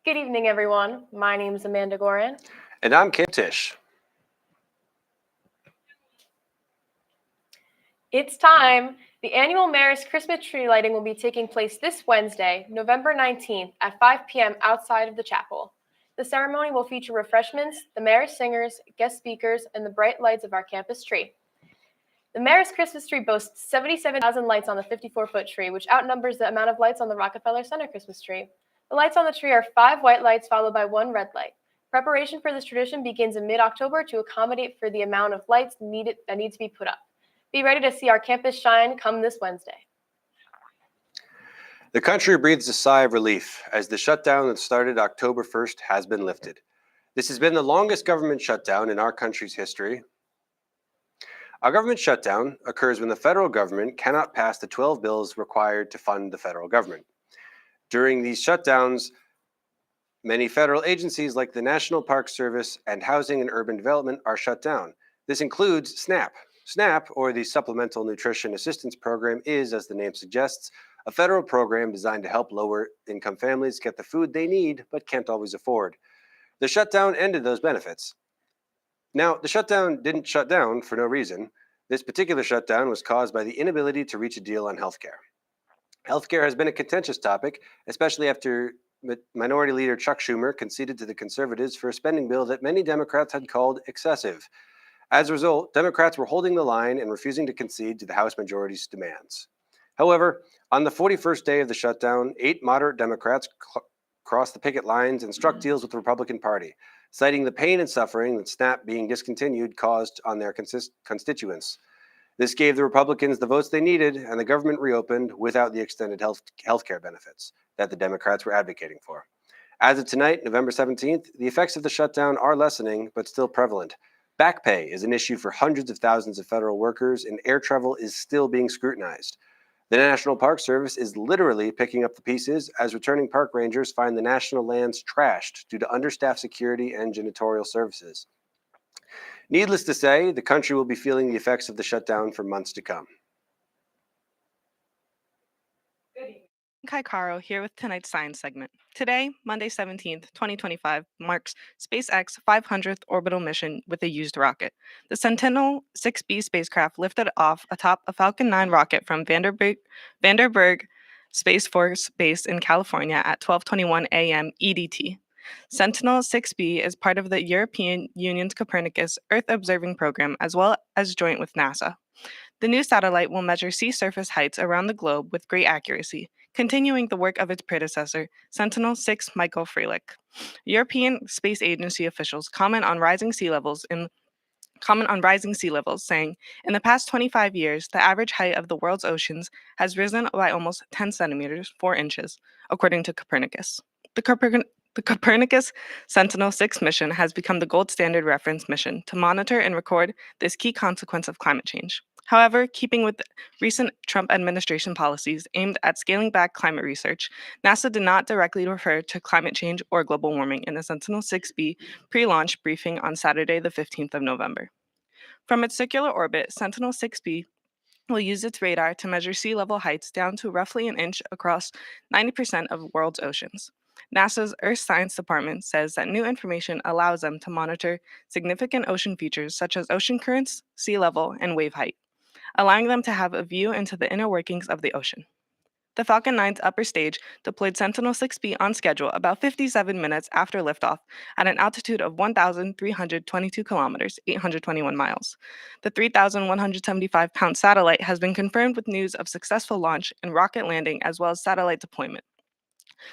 Good evening, everyone. My name is Amanda Gorrin. And I'm Tysz. It's time. The annual Mayor's Christmas tree lighting will be taking place this Wednesday, November 19th at 5 p.m. outside of the chapel. The ceremony will feature refreshments, the Mayor's singers, guest speakers, and the bright lights of our campus tree. The Mayor's Christmas tree boasts 77,000 lights on the 54-foot tree, which outnumbers the amount of lights on the Rockefeller Center Christmas tree. The lights on the tree are 5 white lights followed by 1 red light. Preparation for this tradition begins in mid-October to accommodate for the amount of lights that need to be put up. Be ready to see our campus shine come this Wednesday. The country breathes a sigh of relief as the shutdown that started October 1st has been lifted. This has been the longest government shutdown in our country's history. A government shutdown occurs when the federal government cannot pass the 12 bills required to fund the federal government. During these shutdowns, many federal agencies like the National Park Service and Housing and Urban Development are shut down. This includes SNAP. SNAP, or the Supplemental Nutrition Assistance Program, is, as the name suggests, a federal program designed to help lower-income families get the food they need but can't always afford. The shutdown ended those benefits. Now, the shutdown didn't shut down for no reason. This particular shutdown was caused by the inability to reach a deal on healthcare. Healthcare has been a contentious topic, especially after Minority Leader Chuck Schumer conceded to the conservatives for a spending bill that many Democrats had called excessive. As a result, Democrats were holding the line and refusing to concede to the House majority's demands. However, on the 41st day of the shutdown, 8 moderate Democrats crossed the picket lines and struck deals with the Republican Party, citing the pain and suffering that SNAP being discontinued caused on their constituents. This gave the Republicans the votes they needed, and the government reopened without the extended health care benefits that the Democrats were advocating for. As of tonight, November 17th, the effects of the shutdown are lessening, but still prevalent. Back pay is an issue for hundreds of thousands of federal workers, and air travel is still being scrutinized. The National Park Service is literally picking up the pieces as returning park rangers find the national lands trashed due to understaffed security and janitorial services. Needless to say, the country will be feeling the effects of the shutdown for months to come. Hi, Caro, here with tonight's science segment. Today, Monday 17th, 2025, marks SpaceX's 500th orbital mission with a used rocket. The Sentinel-6B spacecraft lifted off atop a Falcon 9 rocket from Vandenberg Space Force Base in California at 12:21 a.m. EDT. Sentinel-6B is part of the European Union's Copernicus Earth-observing program as well as joint with NASA. The new satellite will measure sea surface heights around the globe with great accuracy, continuing the work of its predecessor, Sentinel-6 Michael Freilich. European Space Agency officials comment on rising sea levels, saying, in the past 25 years, the average height of the world's oceans has risen by almost 10 centimeters, 4 inches, according to Copernicus. The Copernicus Sentinel-6 mission has become the gold standard reference mission to monitor and record this key consequence of climate change. However, keeping with recent Trump administration policies aimed at scaling back climate research, NASA did not directly refer to climate change or global warming in the Sentinel-6B pre-launch briefing on Saturday, the 15th of November. From its circular orbit, Sentinel-6B will use its radar to measure sea level heights down to roughly an inch across 90% of the world's oceans. NASA's Earth Science Department says that new information allows them to monitor significant ocean features such as ocean currents, sea level, and wave height, allowing them to have a view into the inner workings of the ocean. The Falcon 9's upper stage deployed Sentinel-6B on schedule about 57 minutes after liftoff at an altitude of 1,322 kilometers, 821 miles. The 3,175-pound satellite has been confirmed with news of successful launch and rocket landing as well as satellite deployment.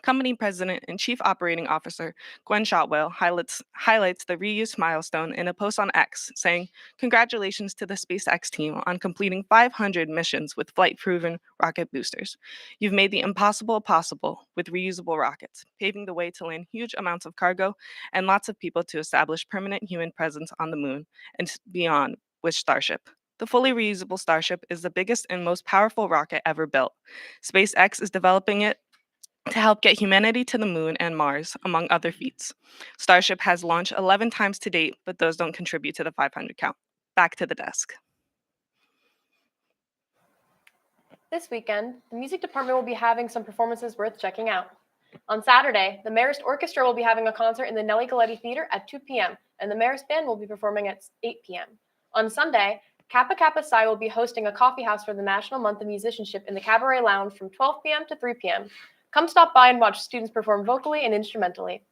Company President and Chief Operating Officer Gwen Shotwell highlights the reuse milestone in a post on X, saying, "Congratulations to the SpaceX team on completing 500 missions with flight-proven rocket boosters. You've made the impossible possible with reusable rockets, paving the way to land huge amounts of cargo and lots of people to establish permanent human presence on the moon and beyond with Starship. The fully reusable Starship is the biggest and most powerful rocket ever built. SpaceX is developing it to help get humanity to the moon and Mars, among other feats. Starship has launched 11 times to date, but those don't contribute to the 500 count. Back to the desk." This weekend, the music department will be having some performances worth checking out. On Saturday, the Marist Orchestra will be having a concert in the Nellie Galetti Theater at 2 p.m., and the Marist Band will be performing at 8 p.m. On Sunday, Kappa Kappa Psi will be hosting a coffee house for the National Month of Musicianship in the Cabaret Lounge from 12 p.m. to 3 p.m. Come stop by and watch students perform vocally and instrumentally.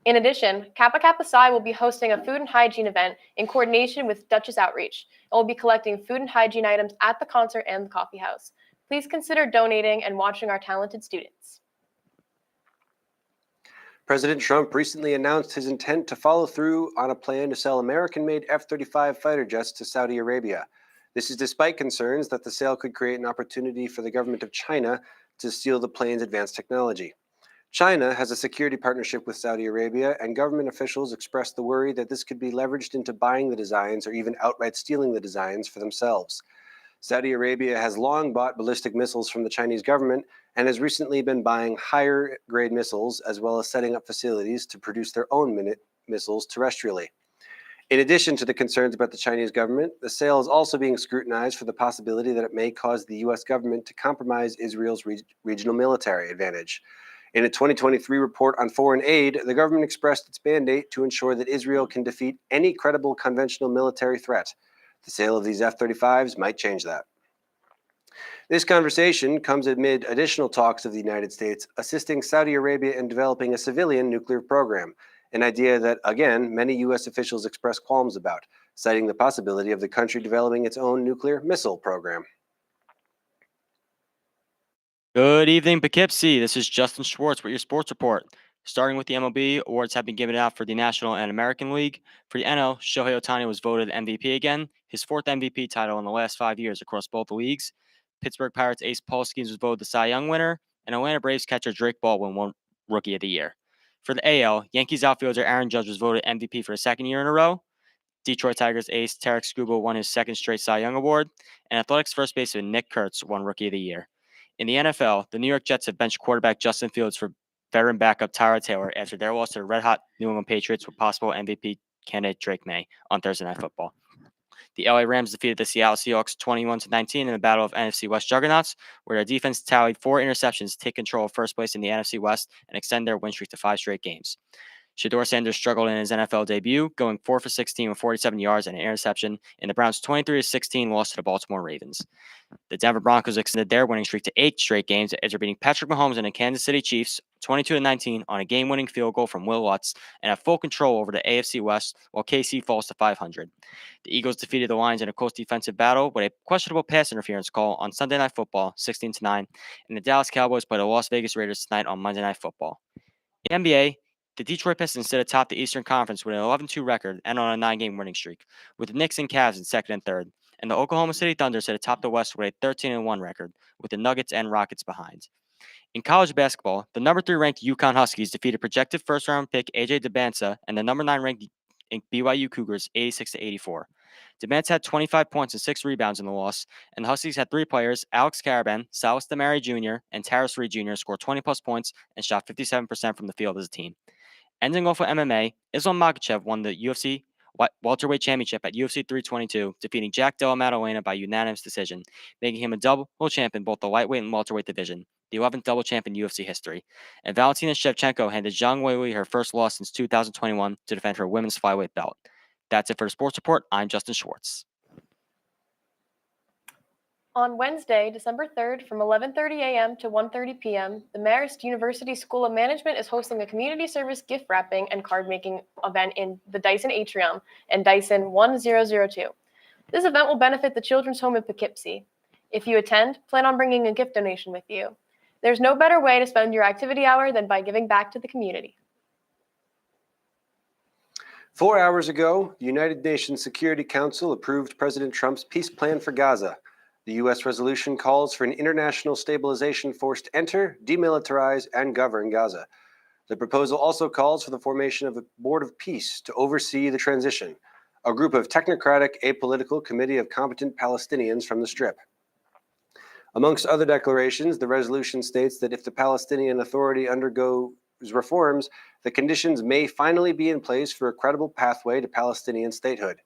In addition, Kappa Kappa Psi will be hosting a food and hygiene event in coordination with Duchess Outreach, and will be collecting food and hygiene items at the concert and the coffee house. Please consider donating and watching our talented students. President Trump recently announced his intent to follow through on a plan to sell American-made F-35 fighter jets to Saudi Arabia. This is despite concerns that the sale could create an opportunity for the government of China to steal the plane's advanced technology. China has a security partnership with Saudi Arabia, and government officials expressed the worry that this could be leveraged into buying the designs or even outright stealing the designs for themselves. Saudi Arabia has long bought ballistic missiles from the Chinese government and has recently been buying higher-grade missiles as well as setting up facilities to produce their own missiles terrestrially. In addition to the concerns about the Chinese government, the sale is also being scrutinized for the possibility that it may cause the U.S. government to compromise Israel's regional military advantage. In a 2023 report on foreign aid, the government expressed its mandate to ensure that Israel can defeat any credible conventional military threat. The sale of these F-35s might change that. This conversation comes amid additional talks of the United States assisting Saudi Arabia in developing a civilian nuclear program, an idea that, again, many U.S. officials express qualms about, citing the possibility of the country developing its own nuclear missile program. Good evening, Poughkeepsie. This is Justin Schwartz with your sports report. Starting with the MLB, awards have been given out for the National and American League. For the NL, Shohei Ohtani was voted MVP again, his fourth MVP title in the last 5 years across both the leagues. Pittsburgh Pirates ace Paul Skeens was voted the Cy Young winner, and Atlanta Braves catcher Drake Baldwin won Rookie of the Year. For the AL, Yankees outfielder Aaron Judge was voted MVP for the second year in a row. Detroit Tigers ace Tarek Skubal won his second straight Cy Young Award, and Athletics first baseman Nick Kurtz won Rookie of the Year. In the NFL, the New York Jets have benched quarterback Justin Fields for veteran backup Tyrod Taylor after their loss to the red-hot New England Patriots with possible MVP candidate Drake May on Thursday Night Football. The LA Rams defeated the Seattle Seahawks 21-19 in the battle of NFC West juggernauts, where their defense tallied 4 interceptions to take control of first place in the NFC West and extend their win streak to 5 straight games. Shedeur Sanders struggled in his NFL debut, going 4 for 16 with 47 yards and an interception in the Browns' 23-16 loss to the Baltimore Ravens. The Denver Broncos extended their winning streak to 8 straight games after beating Patrick Mahomes and the Kansas City Chiefs 22-19 on a game-winning field goal from Will Lutz and have full control over the AFC West, while KC falls to 500. The Eagles defeated the Lions in a close defensive battle with a questionable pass interference call on Sunday Night Football, 16-9, and the Dallas Cowboys play the Las Vegas Raiders tonight on Monday Night Football. In the NBA, the Detroit Pistons sit atop the Eastern Conference with an 11-2 record and on a 9-game winning streak, with the Knicks and Cavs in second and third, and the Oklahoma City Thunder sit atop the West with a 13-1 record, with the Nuggets and Rockets behind. In college basketball, the number 3 ranked UConn Huskies defeated projected first-round pick AJ DeMatteis and the number 9 ranked BYU Cougars 86-84. DeMatteis had 25 points and 6 rebounds in the loss, and the Huskies had 3 players, Alex Caraban, Salas DeMary Jr., and Taris Reed Jr. scored 20-plus points and shot 57% from the field as a team. Ending off with MMA, Islam Makhachev won the UFC welterweight championship at UFC 322, defeating Jack Della Maddalena by unanimous decision, making him a double champ in both the lightweight and welterweight division, the 11th double champ in UFC history. And Valentina Shevchenko handed Zhang Weili her first loss since 2021 to defend her women's flyweight belt. That's it for the sports report. I'm Justin Schwartz. On Wednesday, December 3rd, from 11:30 a.m. to 1:30 p.m., the Marist University School of Management is hosting a community service gift wrapping and card making event in the Dyson Atrium and Dyson 1002. This event will benefit the Children's Home in Poughkeepsie. If you attend, plan on bringing a gift donation with you. There's no better way to spend your activity hour than by giving back to the community. 4 hours ago, the United Nations Security Council approved President Trump's peace plan for Gaza. The U.S. resolution calls for an international stabilization force to enter, demilitarize, and govern Gaza. The proposal also calls for the formation of a Board of Peace to oversee the transition, a group of technocratic, apolitical committee of competent Palestinians from the Strip. Amongst other declarations, the resolution states that if the Palestinian Authority undergoes reforms, the conditions may finally be in place for a credible pathway to Palestinian statehood.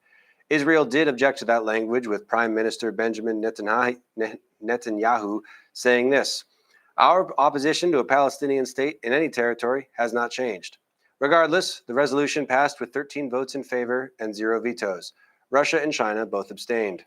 Israel did object to that language, with Prime Minister Benjamin Netanyahu saying this: Our opposition to a Palestinian state in any territory has not changed. Regardless, the resolution passed with 13 votes in favor and 0 vetoes. Russia and China both abstained.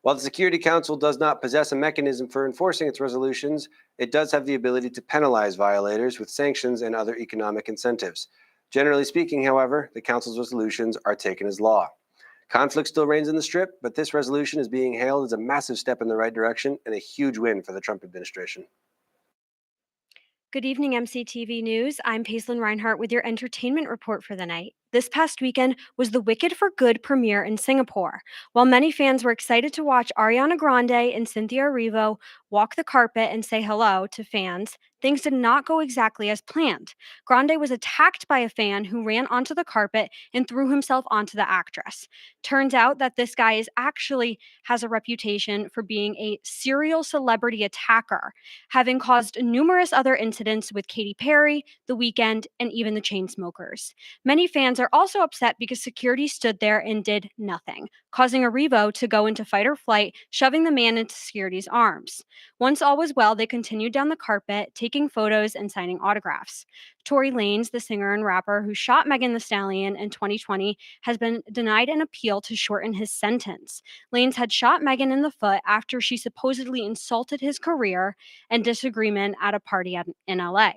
While the Security Council does not possess a mechanism for enforcing its resolutions, it does have the ability to penalize violators with sanctions and other economic incentives. Generally speaking, however, the Council's resolutions are taken as law. Conflict still reigns in the Strip, but this resolution is being hailed as a massive step in the right direction and a huge win for the Trump administration. Good evening, MCTV News. I'm Pacyline Reinhardt with your entertainment report for the night. This past weekend was the Wicked for Good premiere in Singapore. While many fans were excited to watch Ariana Grande and Cynthia Erivo walk the carpet and say hello to fans, things did not go exactly as planned. Grande was attacked by a fan who ran onto the carpet and threw himself onto the actress. Turns out that this guy has a reputation for being a serial celebrity attacker, having caused numerous other incidents with Katy Perry, The Weeknd, and even the Chainsmokers. Many fans are also upset because security stood there and did nothing, causing Erivo to go into fight or flight, shoving the man into security's arms. Once all was well, they continued down the carpet, taking photos and signing autographs. Tory Lanez, the singer and rapper who shot Megan Thee Stallion in 2020, has been denied an appeal to shorten his sentence. Lanez had shot Megan in the foot after she supposedly insulted his career and disagreement at a party in LA.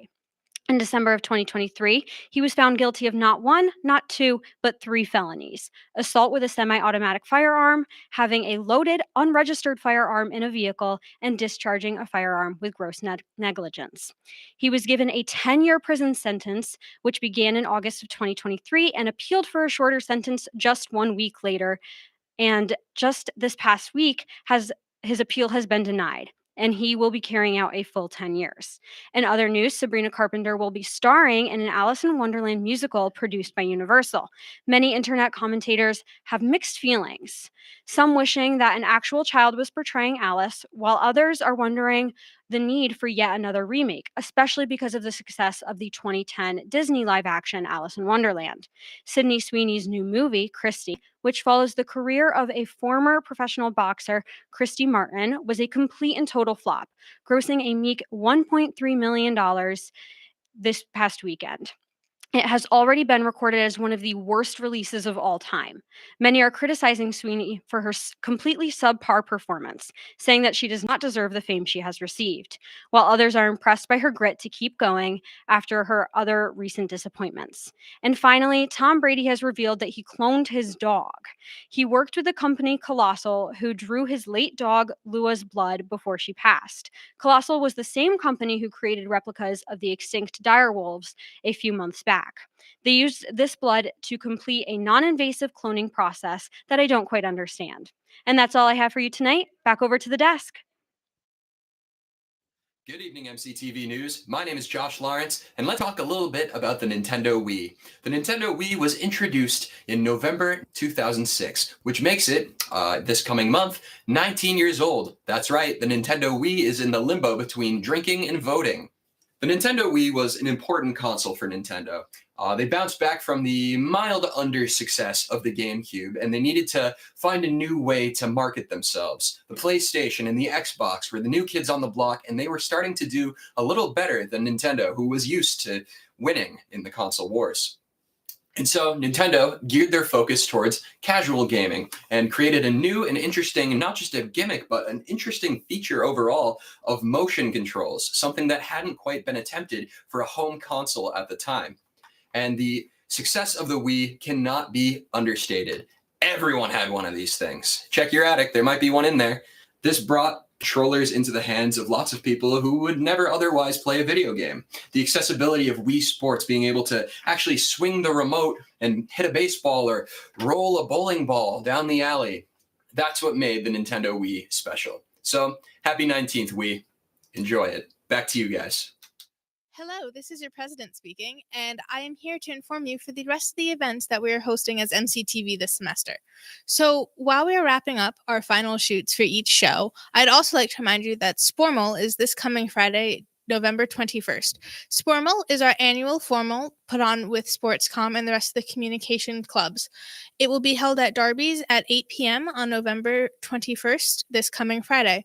In December of 2023, he was found guilty of not one, not two, but 3 felonies: assault with a semi-automatic firearm, having a loaded, unregistered firearm in a vehicle, and discharging a firearm with gross negligence. He was given a 10-year prison sentence, which began in August of 2023, and appealed for a shorter sentence just 1 week later. And just this past week, his appeal has been denied, and he will be carrying out a full 10 years. In other news, Sabrina Carpenter will be starring in an Alice in Wonderland musical produced by Universal. Many internet commentators have mixed feelings, some wishing that an actual child was portraying Alice, while others are wondering the need for yet another remake, especially because of the success of the 2010 Disney live-action Alice in Wonderland. Sydney Sweeney's new movie, Christy, which follows the career of a former professional boxer, Christy Martin, was a complete and total flop, grossing a meek $1.3 million this past weekend. It has already been recorded as one of the worst releases of all time. Many are criticizing Sweeney for her completely subpar performance, saying that she does not deserve the fame she has received, while others are impressed by her grit to keep going after her other recent disappointments. And finally, Tom Brady has revealed that he cloned his dog. He worked with the company Colossal, who drew his late dog Lua's blood before she passed. Colossal was the same company who created replicas of the extinct direwolves a few months back. They used this blood to complete a non-invasive cloning process that I don't quite understand. And that's all I have for you tonight. Back over to the desk. Good evening, MCTV News. My name is Josh Lawrence, and let's talk a little bit about the Nintendo Wii. The Nintendo Wii was introduced in November 2006, which makes it, this coming month, 19 years old. That's right, the Nintendo Wii is in the limbo between drinking and voting. The Nintendo Wii was an important console for Nintendo. They bounced back from the mild under-success of the GameCube, and they needed to find a new way to market themselves. The PlayStation and the Xbox were the new kids on the block, and they were starting to do a little better than Nintendo, who was used to winning in the console wars. And so Nintendo geared their focus towards casual gaming and created a new and interesting, not just a gimmick, but an interesting feature overall of motion controls, something that hadn't quite been attempted for a home console at the time. And the success of the Wii cannot be understated. Everyone had one of these things. Check your attic, there might be one in there. This brought controllers into the hands of lots of people who would never otherwise play a video game. The accessibility of Wii Sports, being able to actually swing the remote and hit a baseball or roll a bowling ball down the alley, that's what made the Nintendo Wii special. So, happy 19th, Wii. Enjoy it. Back to you guys. Hello, this is your president speaking, and I am here to inform you for the rest of the events that we are hosting as MCTV this semester. So while we are wrapping up our final shoots for each show, I'd also like to remind you that Spormal is this coming Friday, November 21st. Spormal is our annual formal put on with Sportscom and the rest of the communication clubs. It will be held at Darby's at 8 p.m. on November 21st, this coming Friday.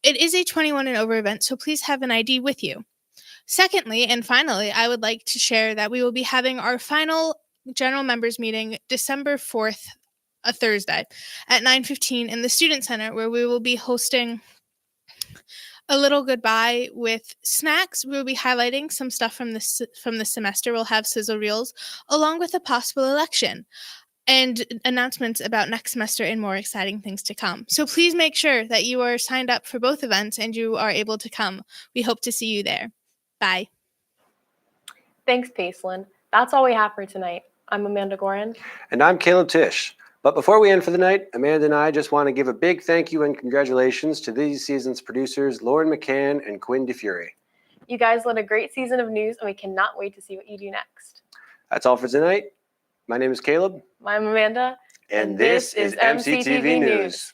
It is a 21 and over event, so please have an ID with you. Secondly, and finally, I would like to share that we will be having our final general members meeting December 4th, a Thursday, at 9:15 in the Student Center, where we will be hosting a little goodbye with snacks. We'll be highlighting some stuff from the semester. We'll have sizzle reels, along with a possible election and announcements about next semester and more exciting things to come. So please make sure that you are signed up for both events and you are able to come. We hope to see you there. Bye. Thanks, Pacyline. That's all we have for tonight. I'm Amanda Gorrin. And I'm Caleb Tysz. But before we end for the night, Amanda and I just want to give a big thank you and congratulations to these season's producers, Lauren McCann and Quinn DiFiore. You guys led a great season of news, and we cannot wait to see what you do next. That's all for tonight. My name is Caleb. I'm Amanda. And this is MCTV News.